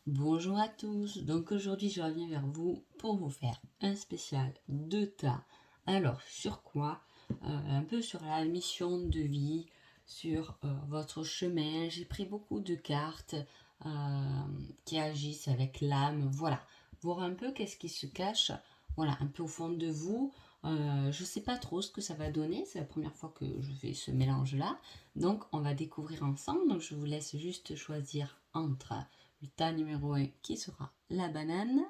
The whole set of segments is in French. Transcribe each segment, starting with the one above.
Bonjour à tous, donc aujourd'hui je reviens vers vous pour vous faire un spécial de tas. Alors sur quoi? Un peu sur la mission de vie, sur votre chemin. J'ai pris beaucoup de cartes qui agissent avec l'âme, voilà. Voir un peu qu'est-ce qui se cache, voilà, un peu au fond de vous. Je sais pas trop ce que ça va donner, c'est la première fois que je fais ce mélange-là. Donc on va découvrir ensemble, donc je vous laisse juste choisir entre le tas numéro 1 qui sera la banane,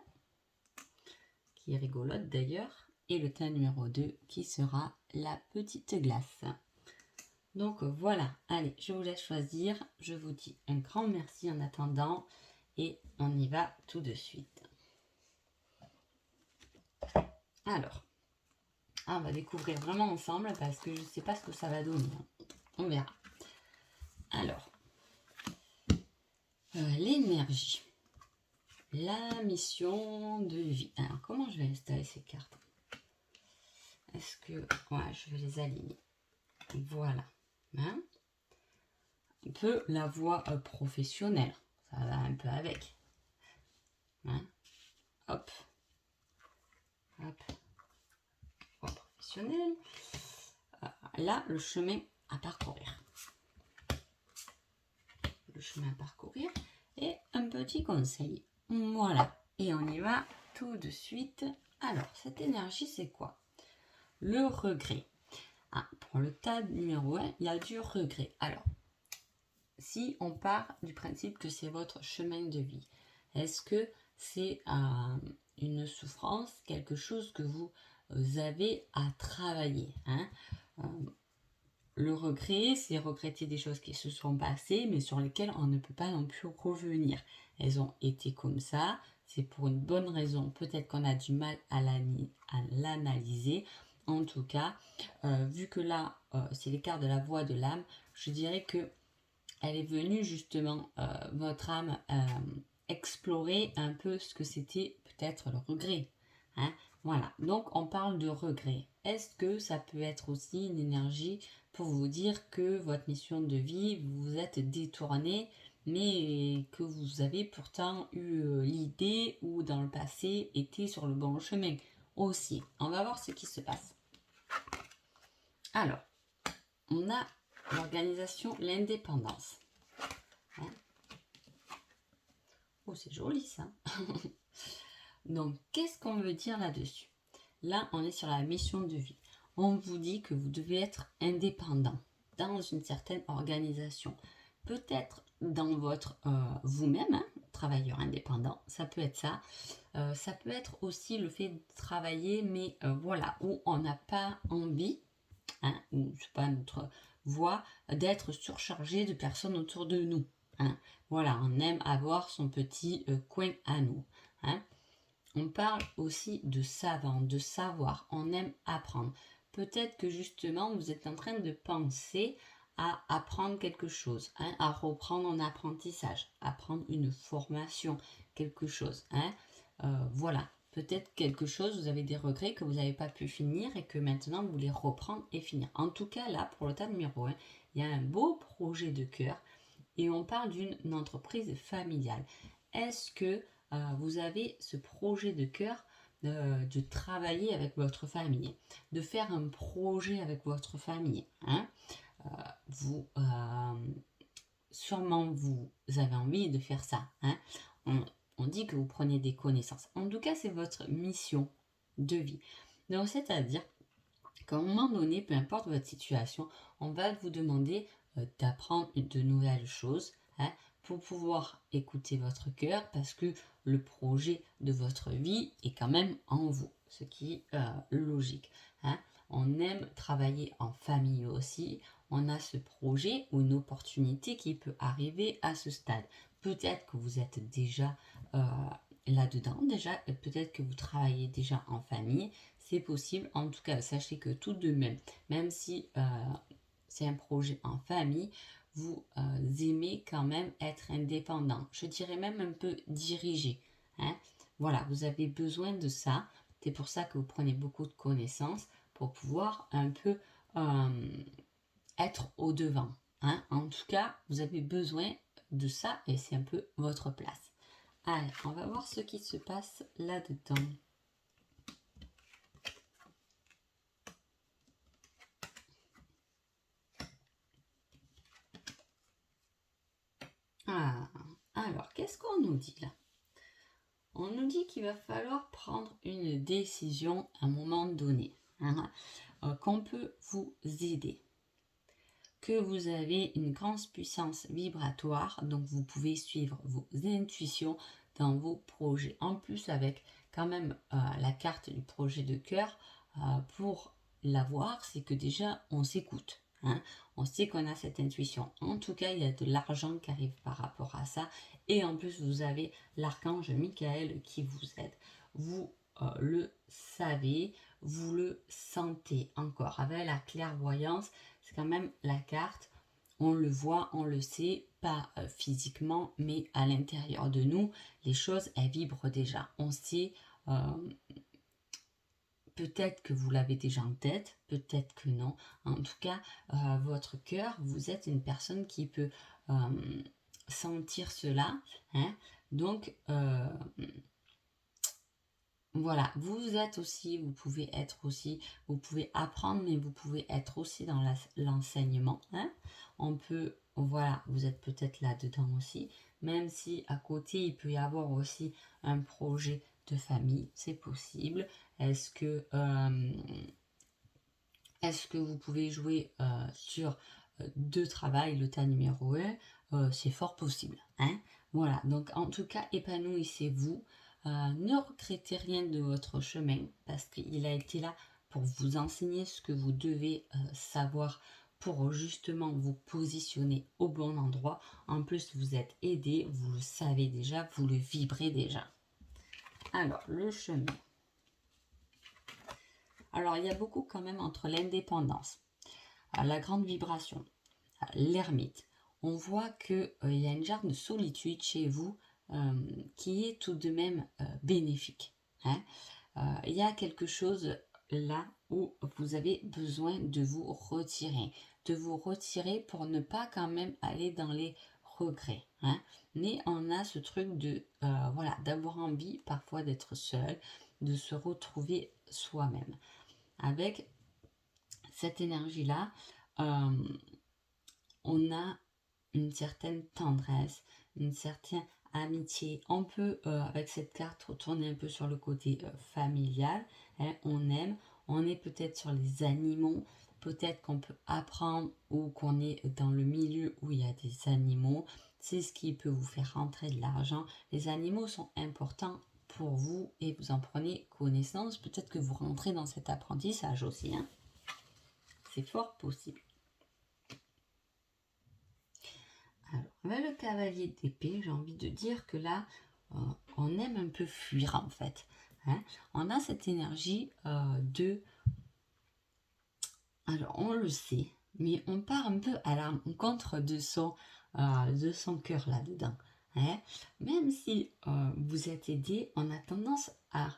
qui est rigolote d'ailleurs, et le tas numéro 2 qui sera la petite glace. Donc voilà, allez, je vous laisse choisir. Je vous dis un grand merci en attendant et on y va tout de suite. Alors, on va découvrir vraiment ensemble parce que je ne sais pas ce que ça va donner. On verra. Alors, l'énergie. La mission de vie. Alors, comment je vais installer ces cartes? Est-ce que... Ouais, je vais les aligner. Voilà. Hein, un peu la voie professionnelle. Ça va un peu avec. Hein, hop. Hop. Voie professionnelle. Là, le chemin à parcourir. Le chemin à parcourir. Et un petit conseil. Voilà. Et on y va tout de suite. Alors, cette énergie, c'est quoi? Le regret. Ah, pour le tas numéro 1, il y a du regret. Alors, si on part du principe que c'est votre chemin de vie, est-ce que c'est une souffrance, quelque chose que vous avez à travailler, hein? Le regret, c'est regretter des choses qui se sont passées, mais sur lesquelles on ne peut pas non plus revenir. Elles ont été comme ça, c'est pour une bonne raison. Peut-être qu'on a du mal à l'analyser. En tout cas, vu que là, c'est l'écart de la voix de l'âme, je dirais que elle est venue justement, votre âme, explorer un peu ce que c'était peut-être le regret. Hein, voilà, donc on parle de regret. Est-ce que ça peut être aussi une énergie pour vous dire que votre mission de vie, vous vous êtes détourné, mais que vous avez pourtant eu l'idée ou dans le passé été sur le bon chemin aussi. On va voir ce qui se passe. Alors, on a l'organisation, l'indépendance. Hein, oh, c'est joli ça. Donc, qu'est-ce qu'on veut dire là-dessus? Là, on est sur la mission de vie. On vous dit que vous devez être indépendant dans une certaine organisation. Peut-être dans votre vous-même, hein, travailleur indépendant, ça peut être ça. Ça peut être aussi le fait de travailler, mais voilà, où on n'a pas envie, hein, ou c'est pas notre voie, d'être surchargé de personnes autour de nous. Hein. Voilà, on aime avoir son petit coin à nous. Hein. On parle aussi de savant, de savoir, on aime apprendre. Peut-être que justement vous êtes en train de penser à apprendre quelque chose, hein, à reprendre un apprentissage, apprendre une formation, quelque chose. Hein. Voilà, peut-être quelque chose, vous avez des regrets que vous n'avez pas pu finir et que maintenant vous voulez reprendre et finir. En tout cas, là, pour le tas numéro 1, il y a un beau projet de cœur et on parle d'une entreprise familiale. Est-ce que vous avez ce projet de cœur de travailler avec votre famille, de faire un projet avec votre famille, hein? Vous, sûrement vous avez envie de faire ça, hein? On dit que vous prenez des connaissances. En tout cas, c'est votre mission de vie. Donc, c'est-à-dire qu'à un moment donné, peu importe votre situation, on va vous demander d'apprendre de nouvelles choses, hein, pour pouvoir écouter votre cœur parce que le projet de votre vie est quand même en vous, ce qui est logique. Hein. On aime travailler en famille aussi. On a ce projet ou une opportunité qui peut arriver à ce stade. Peut-être que vous êtes déjà là-dedans, déjà, peut-être que vous travaillez déjà en famille, c'est possible. En tout cas, sachez que tout de même, même si c'est un projet en famille, vous aimez quand même être indépendant. Je dirais même un peu dirigé. Hein. Voilà, vous avez besoin de ça. C'est pour ça que vous prenez beaucoup de connaissances pour pouvoir un peu être au devant. Hein. En tout cas, vous avez besoin de ça et c'est un peu votre place. Allez, on va voir ce qui se passe là-dedans. Ah, alors, qu'est-ce qu'on nous dit là? On nous dit qu'il va falloir prendre une décision à un moment donné, hein, qu'on peut vous aider, que vous avez une grande puissance vibratoire, donc vous pouvez suivre vos intuitions dans vos projets. En plus, avec quand même la carte du projet de cœur, pour l'avoir, c'est que déjà on s'écoute. Hein. On sait qu'on a cette intuition. En tout cas, il y a de l'argent qui arrive par rapport à ça. Et en plus, vous avez l'archange Michael qui vous aide. Vous le savez, vous le sentez encore. Avec la clairvoyance, c'est quand même la carte. On le voit, on le sait, pas physiquement, mais à l'intérieur de nous, les choses, elles vibrent déjà. On sait, peut-être que vous l'avez déjà en tête, peut-être que non. En tout cas, votre cœur, vous êtes une personne qui peut sentir cela. Hein. Donc, voilà, vous êtes aussi, vous pouvez être aussi, vous pouvez apprendre, mais vous pouvez être aussi dans l'enseignement. Hein. On peut, voilà, vous êtes peut-être là-dedans aussi, même si à côté, il peut y avoir aussi un projet de famille, c'est possible. Est-ce que vous pouvez jouer sur deux travails, le tas numéro 1? C'est fort possible. Hein. Voilà, donc en tout cas, épanouissez-vous. Ne regrettez rien de votre chemin parce qu'il a été là pour vous enseigner ce que vous devez savoir pour justement vous positionner au bon endroit. En plus, vous êtes aidé, vous le savez déjà, vous le vibrez déjà. Alors, le chemin. Alors, il y a beaucoup quand même entre l'indépendance, la grande vibration, l'ermite. On voit qu'il y a une genre de solitude chez vous qui est tout de même bénéfique. Hein. Il y a quelque chose là où vous avez besoin de vous retirer pour ne pas quand même aller dans les regrets. Hein. Mais on a ce truc de voilà, d'avoir envie parfois d'être seul, de se retrouver soi-même. Avec cette énergie-là, on a une certaine tendresse, une certaine amitié. On peut, avec cette carte, retourner un peu sur le côté familial. Hein, on aime, on est peut-être sur les animaux, peut-être qu'on peut apprendre ou qu'on est dans le milieu où il y a des animaux. C'est ce qui peut vous faire rentrer de l'argent. Les animaux sont importants pour vous et vous en prenez connaissance. Peut-être que vous rentrez dans cet apprentissage aussi. Hein. C'est fort possible. Alors, avec le cavalier d'épée, j'ai envie de dire que là, on aime un peu fuir en fait. Hein. On a cette énergie de... Alors, on le sait, mais on part un peu à la rencontre de son cœur là-dedans. Hein. Même si vous êtes aidé, on a tendance à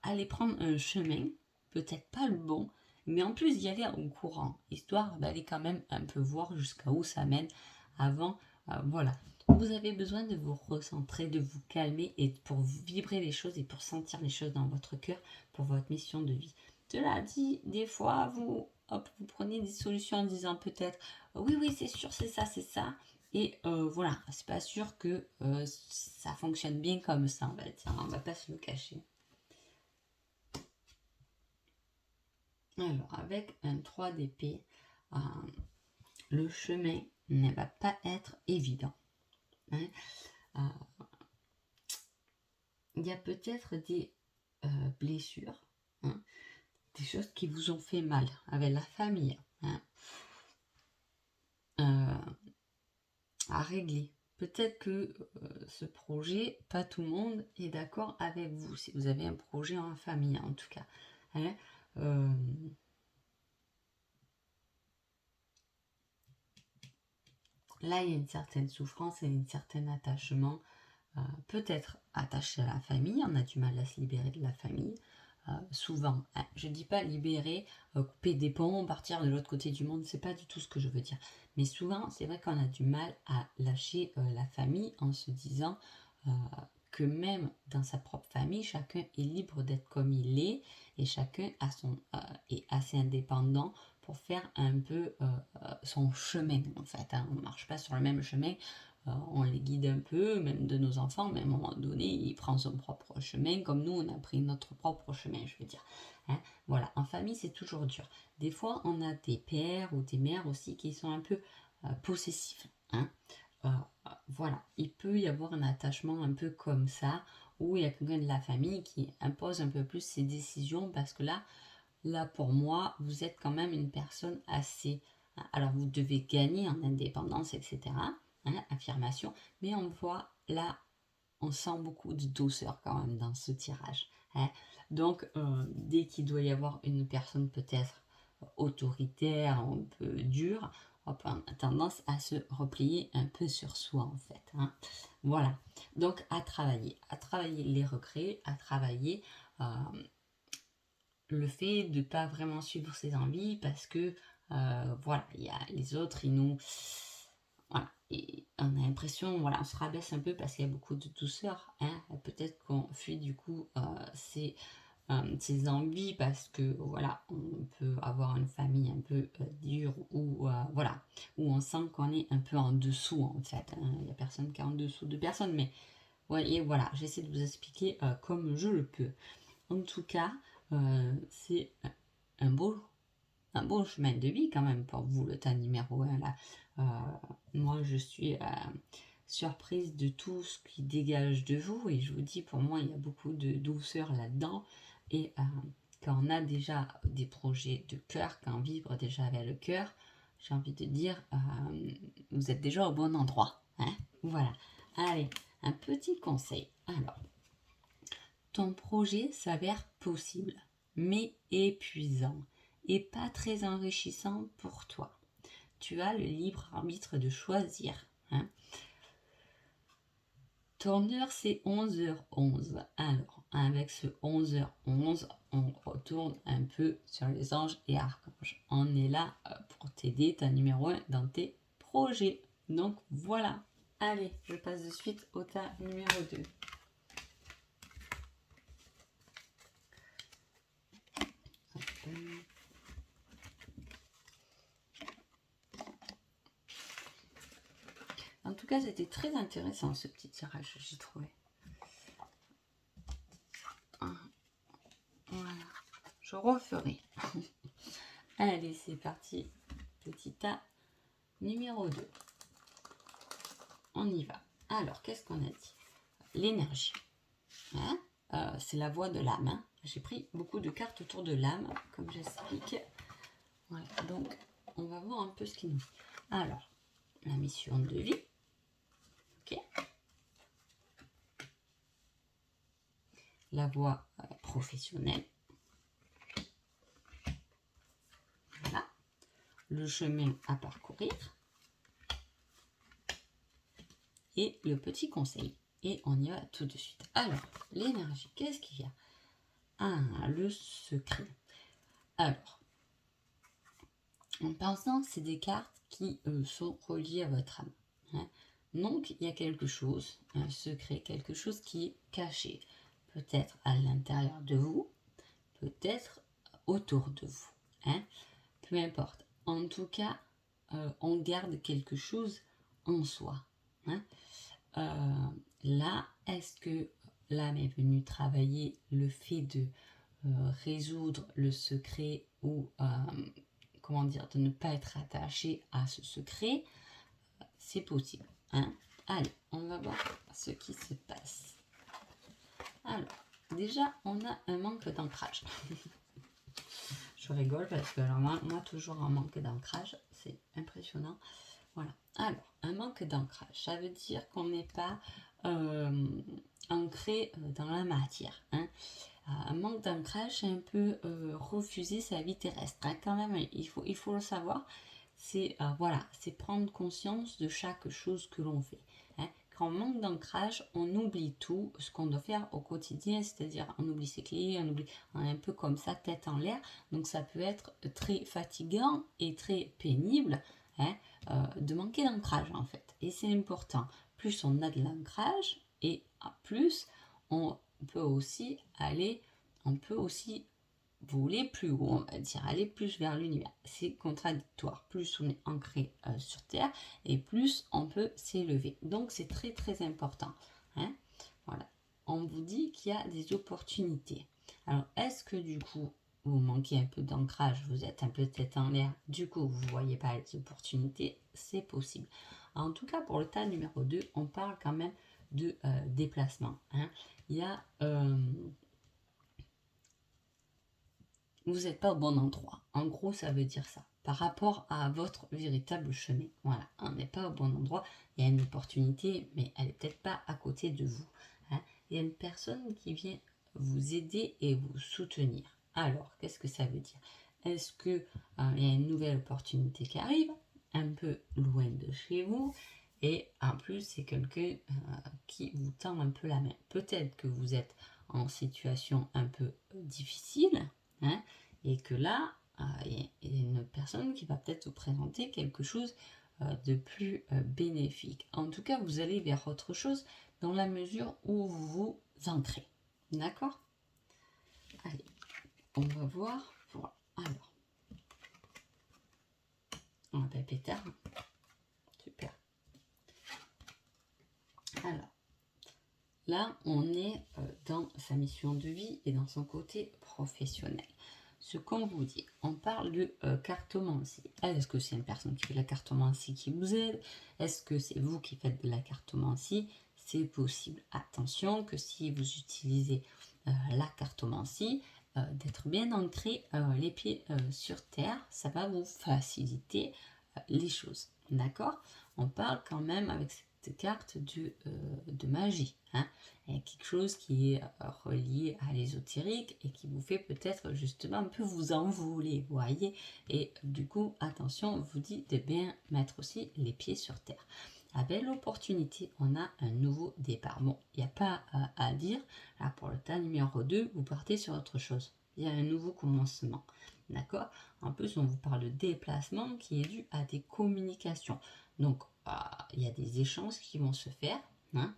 aller prendre un chemin, peut-être pas le bon, mais en plus d'y aller en courant, histoire d'aller quand même un peu voir jusqu'à où ça mène avant. Voilà. Vous avez besoin de vous recentrer, de vous calmer et pour vibrer les choses et pour sentir les choses dans votre cœur pour votre mission de vie. Cela dit, des fois, vous prenez des solutions en disant peut-être oui, c'est sûr, c'est ça. Et voilà, c'est pas sûr que ça fonctionne bien comme ça, en fait. On va pas se le cacher. Alors, avec un 3 d'épée, le chemin ne va pas être évident. Hein. Il y a peut-être des blessures, hein, des choses qui vous ont fait mal avec la famille, hein, à régler. Peut-être que ce projet, pas tout le monde est d'accord avec vous, si vous avez un projet en famille en tout cas. Hein, là, il y a une certaine souffrance et un certain attachement, peut-être attaché à la famille, on a du mal à se libérer de la famille. Souvent, hein, je ne dis pas libérer, couper des ponts, partir de l'autre côté du monde, c'est pas du tout ce que je veux dire. Mais souvent, c'est vrai qu'on a du mal à lâcher la famille en se disant que même dans sa propre famille, chacun est libre d'être comme il est et chacun est assez indépendant pour faire un peu son chemin en fait. Hein. On ne marche pas sur le même chemin, on les guide un peu, même de nos enfants, mais à un moment donné, il prend son propre chemin, comme nous, on a pris notre propre chemin, je veux dire. Hein. Voilà, en famille, c'est toujours dur. Des fois, on a des pères ou des mères aussi qui sont un peu possessifs. Hein. Voilà, il peut y avoir un attachement un peu comme ça, où il y a quelqu'un de la famille qui impose un peu plus ses décisions, parce que là pour moi, vous êtes quand même une personne assez... Alors, vous devez gagner en indépendance, etc. Hein, affirmation, mais on voit là, on sent beaucoup de douceur quand même dans ce tirage. Hein. Donc, dès qu'il doit y avoir une personne peut-être autoritaire, un peu dure, on a tendance à se replier un peu sur soi en fait. Hein. Voilà. Donc à travailler les regrets, à travailler le fait de ne pas vraiment suivre ses envies parce que voilà, il y a les autres, ils nous... Voilà. Et on a l'impression, voilà, on se rabaisse un peu parce qu'il y a beaucoup de douceur. Hein. Peut-être qu'on fuit du coup ses envies parce que voilà, on peut avoir une famille un peu dure ou voilà, où on sent qu'on est un peu en dessous en fait. Hein. Il n'y a personne qui est en dessous de personne, mais voyez, voilà, j'essaie de vous expliquer comme je le peux. En tout cas, c'est un beau chemin de vie quand même pour vous, le tas numéro 1 là. Moi, je suis surprise de tout ce qui dégage de vous et je vous dis, pour moi, il y a beaucoup de douceur là-dedans et quand on a déjà des projets de cœur, quand on vibre déjà avec le cœur, j'ai envie de dire, vous êtes déjà au bon endroit. Hein. Voilà. Allez, un petit conseil. Alors, ton projet s'avère possible, mais épuisant et pas très enrichissant pour toi. Tu as le libre arbitre de choisir. Hein. Ton heure, c'est 11h11. Alors, avec ce 11h11, on retourne un peu sur les anges et archanges. On est là pour t'aider, ta numéro 1, dans tes projets. Donc, voilà. Allez, je passe de suite au tas numéro 2. En tout cas, c'était très intéressant ce petit tirage, j'ai trouvé. Voilà, je referai. Allez, c'est parti. Petit tas numéro 2. On y va. Alors, qu'est-ce qu'on a dit? L'énergie. Hein, c'est la voie de l'âme. Hein. J'ai pris beaucoup de cartes autour de l'âme, comme j'explique. Voilà, donc, on va voir un peu ce qu'il nous dit. Alors, la mission de vie. Ok. La voie professionnelle. Voilà. Le chemin à parcourir. Et le petit conseil. Et on y va tout de suite. Alors, l'énergie, qu'est-ce qu'il y a? Ah, le secret. Alors, en pensant que c'est des cartes qui sont reliées à votre âme. Hein. Donc, il y a quelque chose, un secret, quelque chose qui est caché. Peut-être à l'intérieur de vous, peut-être autour de vous. Hein. Peu importe. En tout cas, on garde quelque chose en soi. Hein. Là, est-ce que l'âme est venue travailler le fait de résoudre le secret ou comment dire, de ne pas être attaché à ce secret? C'est possible. Hein. Allez, on va voir ce qui se passe. Alors, déjà, on a un manque d'ancrage. Je rigole parce que alors moi, toujours un manque d'ancrage, c'est impressionnant. Voilà. Alors, un manque d'ancrage, ça veut dire qu'on n'est pas ancré dans la matière. Hein. Un manque d'ancrage, c'est un peu refuser sa vie terrestre. Hein. Quand même, il faut le savoir. C'est voilà, c'est prendre conscience de chaque chose que l'on fait. Hein. Quand on manque d'ancrage, on oublie tout ce qu'on doit faire au quotidien, c'est-à-dire on oublie ses clés, on est un peu comme ça, tête en l'air. Donc ça peut être très fatigant et très pénible. Hein, de manquer d'ancrage en fait. Et c'est important. Plus on a de l'ancrage, Et en plus, on peut aussi voler plus haut, on va dire, aller plus vers l'univers. C'est contradictoire. Plus on est ancré sur Terre et plus on peut s'élever. Donc c'est très très important. Hein. Voilà. On vous dit qu'il y a des opportunités. Alors est-ce que du coup vous manquez un peu d'ancrage, vous êtes un peu tête en l'air, du coup vous ne voyez pas les opportunités? C'est possible. En tout cas pour le tas numéro 2, on parle quand même de déplacement. Hein. Il y a vous n'êtes pas au bon endroit. En gros, ça veut dire ça. Par rapport à votre véritable chemin. Voilà, on n'est pas au bon endroit. Il y a une opportunité, mais elle n'est peut-être pas à côté de vous. Hein. Il y a une personne qui vient vous aider et vous soutenir. Alors, qu'est-ce que ça veut dire? Est-ce qu'il y a une nouvelle opportunité qui arrive, un peu loin de chez vous, et en plus, c'est quelqu'un qui vous tend un peu la main. Peut-être que vous êtes en situation un peu difficile, hein, et que là, il y a une personne qui va peut-être vous présenter quelque chose de plus bénéfique. En tout cas, vous allez vers autre chose dans la mesure où vous vous ancrez. D'accord? Allez, on va voir. Voilà. Alors, on appelle Peter. Super. Alors, là, on est dans sa mission de vie et dans son côté professionnel. Ce qu'on vous dit, on parle de cartomancie. Est-ce que c'est une personne qui fait la cartomancie qui vous aide? Est-ce que c'est vous qui faites de la cartomancie? C'est possible. Attention que si vous utilisez la cartomancie, d'être bien ancré les pieds sur terre, ça va vous faciliter les choses. D'accord? On parle quand même avec cette carte de magie. Hein? Il y a quelque chose qui est relié à l'ésotérique et qui vous fait peut-être justement un peu vous envoler, vous voyez. Et du coup, attention, on vous dit de bien mettre aussi les pieds sur terre. Avec l'opportunité, on a un nouveau départ. Bon, il n'y a pas à dire. Là, pour le tas numéro 2, vous partez sur autre chose. Il y a un nouveau commencement. D'accord? En plus, on vous parle de déplacement qui est dû à des communications. Donc, il y a des échanges qui vont se faire. Hein,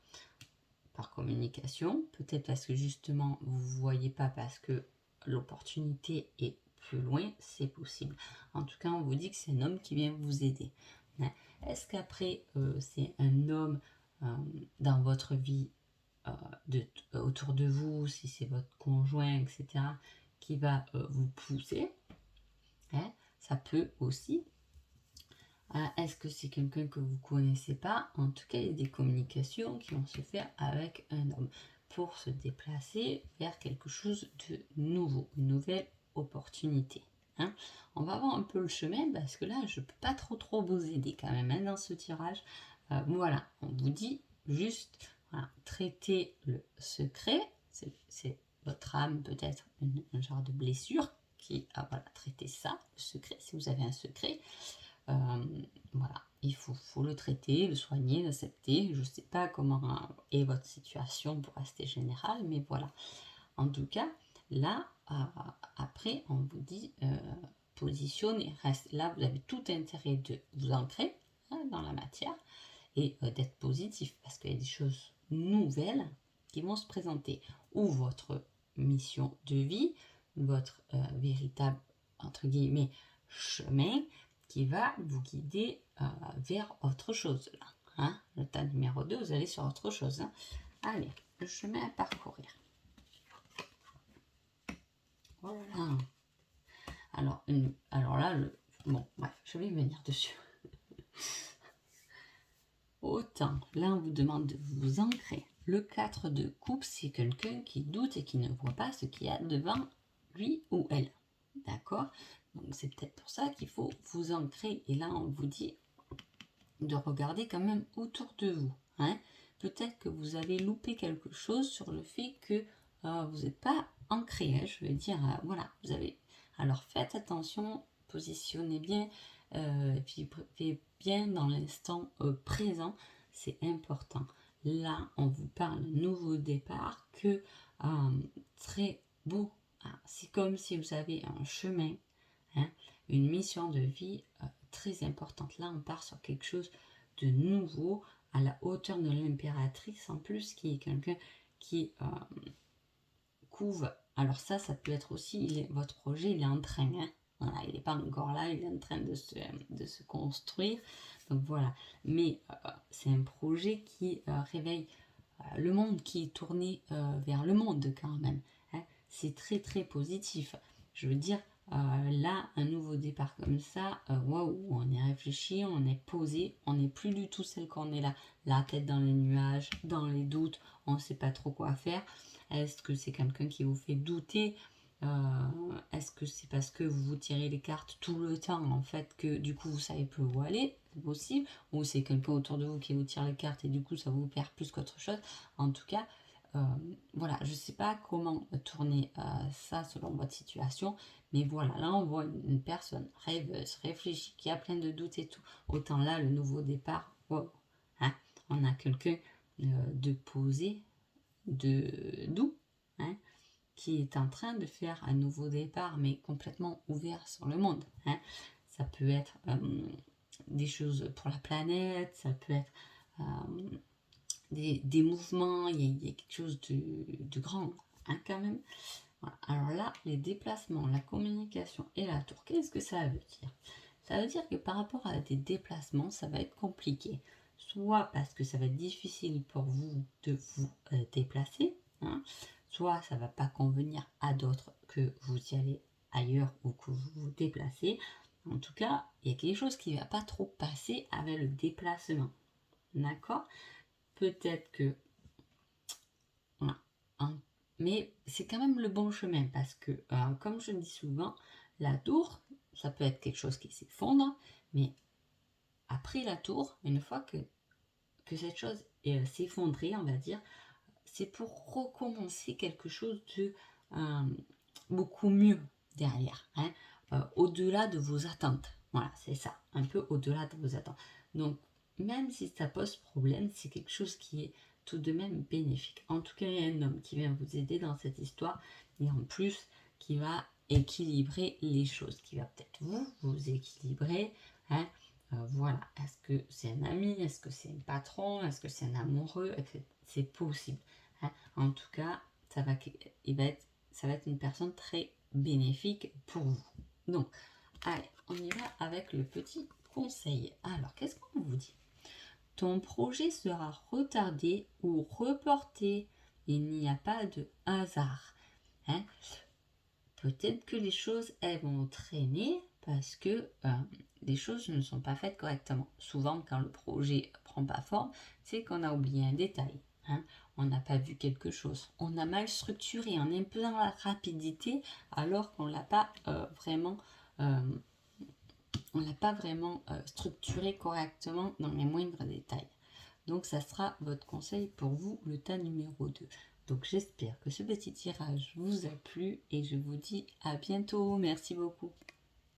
par communication, peut-être parce que justement vous ne voyez pas parce que l'opportunité est plus loin, c'est possible. En tout cas, on vous dit que c'est un homme qui vient vous aider. Hein. Est-ce qu'après, c'est un homme dans votre vie, autour de vous, si c'est votre conjoint, etc., qui va vous pousser? Hein, ça peut aussi. Est-ce que c'est quelqu'un que vous ne connaissez pas? En tout cas, il y a des communications qui vont se faire avec un homme pour se déplacer vers quelque chose de nouveau, une nouvelle opportunité. Hein. On va voir un peu le chemin parce que là, je ne peux pas trop vous aider quand même hein, dans ce tirage. Voilà, on vous dit juste, voilà, traiter le secret, c'est votre âme peut-être un genre de blessure qui a voilà, traité ça, le secret, si vous avez un secret. Voilà, il faut le traiter, le soigner, l'accepter. Je ne sais pas comment est votre situation pour rester générale, mais voilà. En tout cas, là, après, on vous dit positionnez, reste. Là, vous avez tout intérêt de vous ancrer hein, dans la matière et d'être positif parce qu'il y a des choses nouvelles qui vont se présenter. Ou votre mission de vie, votre véritable, entre guillemets, chemin qui va vous guider vers autre chose. Là, hein. Le tas numéro 2, vous allez sur autre chose. Hein. Allez, le chemin à parcourir. Voilà. Alors là, bon, bref, je vais y venir dessus. Autant, là, on vous demande de vous ancrer. Le 4 de coupe, c'est quelqu'un qui doute et qui ne voit pas ce qu'il y a devant lui ou elle. D'accord? Donc, c'est peut-être pour ça qu'il faut vous ancrer. Et là, on vous dit de regarder quand même autour de vous. Hein. Peut-être que vous avez loupé quelque chose sur le fait que vous n'êtes pas ancré. Hein. Je veux dire, voilà, vous avez... Alors, faites attention, positionnez bien, vivez bien dans l'instant présent. C'est important. Là, on vous parle de nouveau départ que très beau. C'est comme si vous avez un chemin, hein, une mission de vie très importante. Là, on part sur quelque chose de nouveau, à la hauteur de l'impératrice en plus, qui est quelqu'un qui couve. Alors ça peut être aussi, votre projet, il est en train, hein. Voilà, il n'est pas encore là, il est en train de se construire. Donc voilà, mais c'est un projet qui réveille le monde, qui est tourné vers le monde quand même, hein. C'est très très positif. Je veux dire, là, un nouveau départ comme ça, waouh, on est réfléchi, on est posé, on n'est plus du tout celle qu'on est là, la tête dans les nuages, dans les doutes, on ne sait pas trop quoi faire. Est-ce que c'est quelqu'un qui vous fait douter? Est-ce que c'est parce que vous vous tirez les cartes tout le temps, en fait, que du coup vous savez plus où aller? C'est possible. Ou c'est quelqu'un autour de vous qui vous tire les cartes et du coup ça vous perd plus qu'autre chose. En tout cas, voilà, je sais pas comment tourner ça selon votre situation, mais voilà, là on voit une personne rêveuse, réfléchie, qui a plein de doutes et tout. Autant là, le nouveau départ, wow, hein, on a quelqu'un de posé, de doux, hein, qui est en train de faire un nouveau départ, mais complètement ouvert sur le monde, hein. Ça peut être des choses pour la planète, ça peut être des mouvements, il y a quelque chose de grand, hein, quand même. Voilà. Alors là, les déplacements, la communication et la tour, qu'est-ce que ça veut dire? Ça veut dire que par rapport à des déplacements, ça va être compliqué. Soit parce que ça va être difficile pour vous de vous déplacer, hein, soit ça ne va pas convenir à d'autres que vous y allez ailleurs ou que vous vous déplacez. En tout cas, il y a quelque chose qui ne va pas trop passer avec le déplacement. D'accord? Peut-être que... Voilà. Hein, mais c'est quand même le bon chemin parce que, comme je le dis souvent, la tour, ça peut être quelque chose qui s'effondre, mais après la tour, une fois que cette chose s'est effondrée, on va dire, c'est pour recommencer quelque chose de beaucoup mieux derrière, hein, au-delà de vos attentes. Voilà, c'est ça, un peu au-delà de vos attentes. Donc, même si ça pose problème, c'est quelque chose qui est tout de même bénéfique. En tout cas, il y a un homme qui vient vous aider dans cette histoire et en plus qui va équilibrer les choses, qui va peut-être vous équilibrer, hein. Voilà, est-ce que c'est un ami, est-ce que c'est un patron, est-ce que c'est un amoureux, c'est possible, hein. En tout cas, ça va être une personne très bénéfique pour vous. Donc, allez, on y va avec le petit conseil. Alors, qu'est-ce qu'on vous dit? Ton projet sera retardé ou reporté. Il n'y a pas de hasard, hein. Peut-être que les choses, elles vont traîner parce que les choses ne sont pas faites correctement. Souvent, quand le projet prend pas forme, c'est qu'on a oublié un détail, hein. On n'a pas vu quelque chose. On a mal structuré, on est un peu dans la rapidité alors qu'on l'a pas vraiment... on l'a pas vraiment structuré correctement dans les moindres détails. Donc ça sera votre conseil pour vous, le tas numéro 2. Donc j'espère que ce petit tirage vous a plu et je vous dis à bientôt. Merci beaucoup.